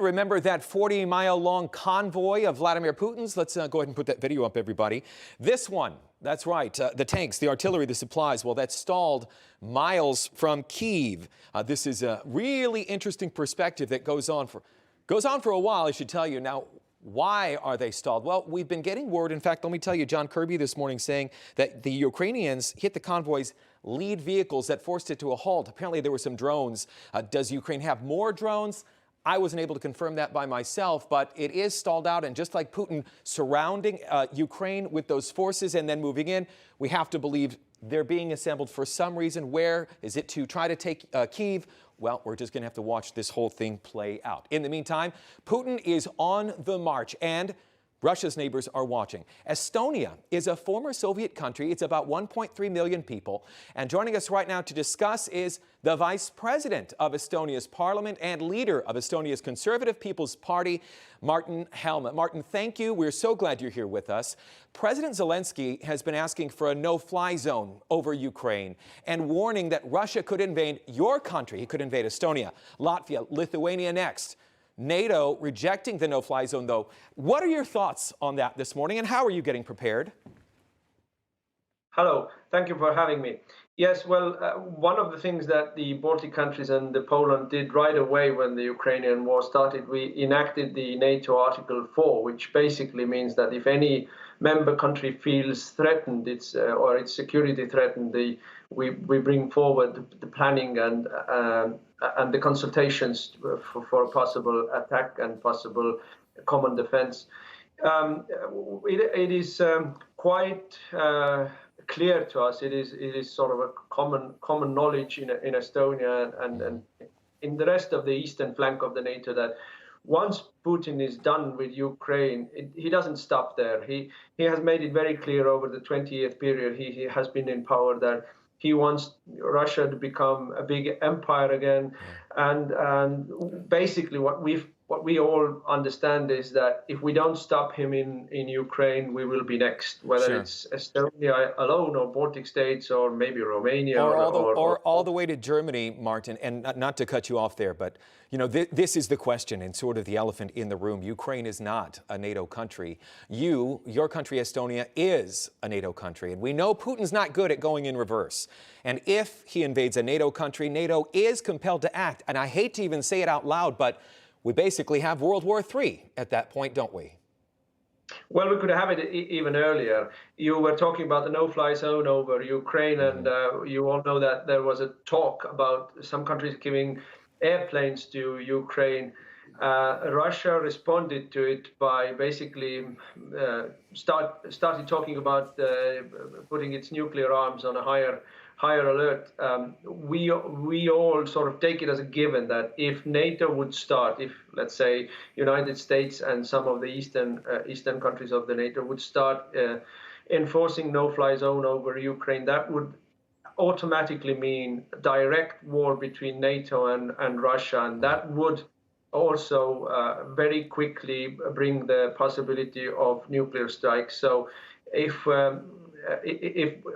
remember that 40-mile-long convoy of Vladimir Putin's? Let's go ahead and put that video up, everybody. This one, that's right, the tanks, the artillery, the supplies, well, that's stalled miles from Kyiv. This is a really interesting perspective that goes on for a while, I should tell you. Now, why are they stalled? Well, we've been getting word. In fact, let me tell you, John Kirby this morning saying that the Ukrainians hit the convoy's lead vehicles that forced it to a halt. Apparently, there were some drones. Does Ukraine have more drones? I wasn't able to confirm that by myself, but it is stalled out. And just like Putin surrounding Ukraine with those forces and then moving in, we have to believe they're being assembled for some reason. Where is it to try to take Kyiv? Well, we're just going to have to watch this whole thing play out. In the meantime, Putin is on the march, and Russia's neighbors are watching. Estonia is a former Soviet country. It's about 1.3 million people. And joining us right now to discuss is the Vice President of Estonia's Parliament and leader of Estonia's Conservative People's Party, Martin Helme. Martin, thank you. We're so glad you're here with us. President Zelensky has been asking for a no-fly zone over Ukraine and warning that Russia could invade your country. He could invade Estonia, Latvia, Lithuania next. NATO rejecting the no-fly zone, though. What are your thoughts on that this morning, and how are you getting prepared? Hello, thank you for having me. Yes, well, one of the things that the Baltic countries and Poland did right away when the Ukrainian war started, we enacted the NATO Article 4, which basically means that if any member country feels threatened, or its security threatened, we bring forward the planning and the consultations for a possible attack and possible common defense. It is quite clear to us. It is sort of a common knowledge in Estonia and in the rest of the eastern flank of the NATO that once Putin is done with Ukraine, he doesn't stop there. He has made it very clear over the 20-year period he has been in power that he wants Russia to become a big empire again. And basically what we all understand is that if we don't stop him in Ukraine, we will be next, whether it's Estonia alone or Baltic states or maybe Romania or all the way to Germany, Martin. And not to cut you off there, but you know, this is the question and sort of the elephant in the room. Ukraine is not a NATO country. Your country, Estonia, is a NATO country. And we know Putin's not good at going in reverse. And if he invades a NATO country, NATO is compelled to act. And I hate to even say it out loud, but we basically have World War III at that point, don't we? Well, we could have it even earlier. You were talking about the no-fly zone over Ukraine, and you all know that there was a talk about some countries giving airplanes to Ukraine. Russia responded to it by basically started talking about putting its nuclear arms on a higher alert. We all sort of take it as a given that if NATO would start, if let's say United States and some of the eastern countries of the NATO would start enforcing no-fly zone over Ukraine, that would automatically mean direct war between NATO and Russia, and that would also very quickly bring the possibility of nuclear strikes. So if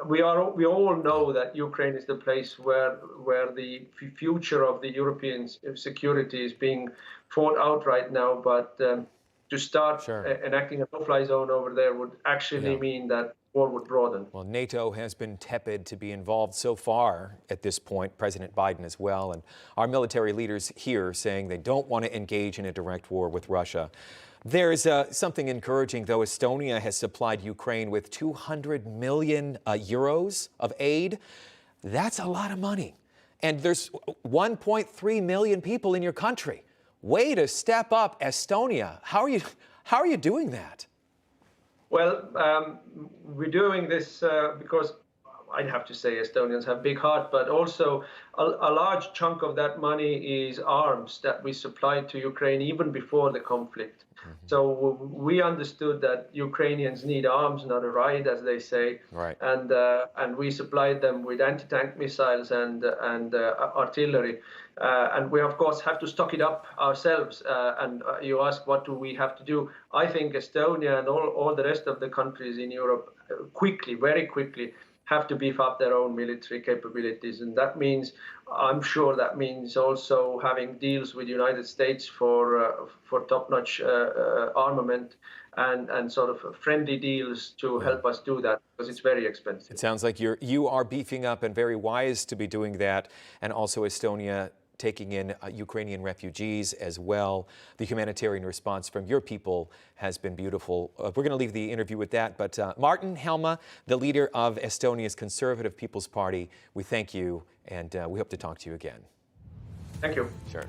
we all know that Ukraine is the place where the future of the European security is being fought out right now, but to start enacting a no-fly zone over there would actually mean that war would broaden. Well, NATO has been tepid to be involved so far at this point, President Biden as well, and our military leaders here saying they don't want to engage in a direct war with Russia. There is something encouraging, though. Estonia has supplied Ukraine with 200 million euros of aid. That's a lot of money. And there's 1.3 million people in your country. Way to step up, Estonia. How are you doing that? Well, we're doing this because I'd have to say Estonians have big heart, but also a large chunk of that money is arms that we supplied to Ukraine even before the conflict. So we understood that Ukrainians need arms, not a ride, as they say. Right. And we supplied them with anti-tank missiles and artillery. And we, of course, have to stock it up ourselves. And you ask, what do we have to do? I think Estonia and all the rest of the countries in Europe quickly, very quickly, have to beef up their own military capabilities. And that means, I'm sure that means also having deals with the United States for top-notch armament and sort of friendly deals to help us do that, because it's very expensive. It sounds like you are beefing up, and very wise to be doing that, and also Estonia taking in Ukrainian refugees as well. The humanitarian response from your people has been beautiful. We're going to leave the interview with that, but Martin Helme, the leader of Estonia's Conservative People's Party, we thank you, and we hope to talk to you again. Thank you. Sure.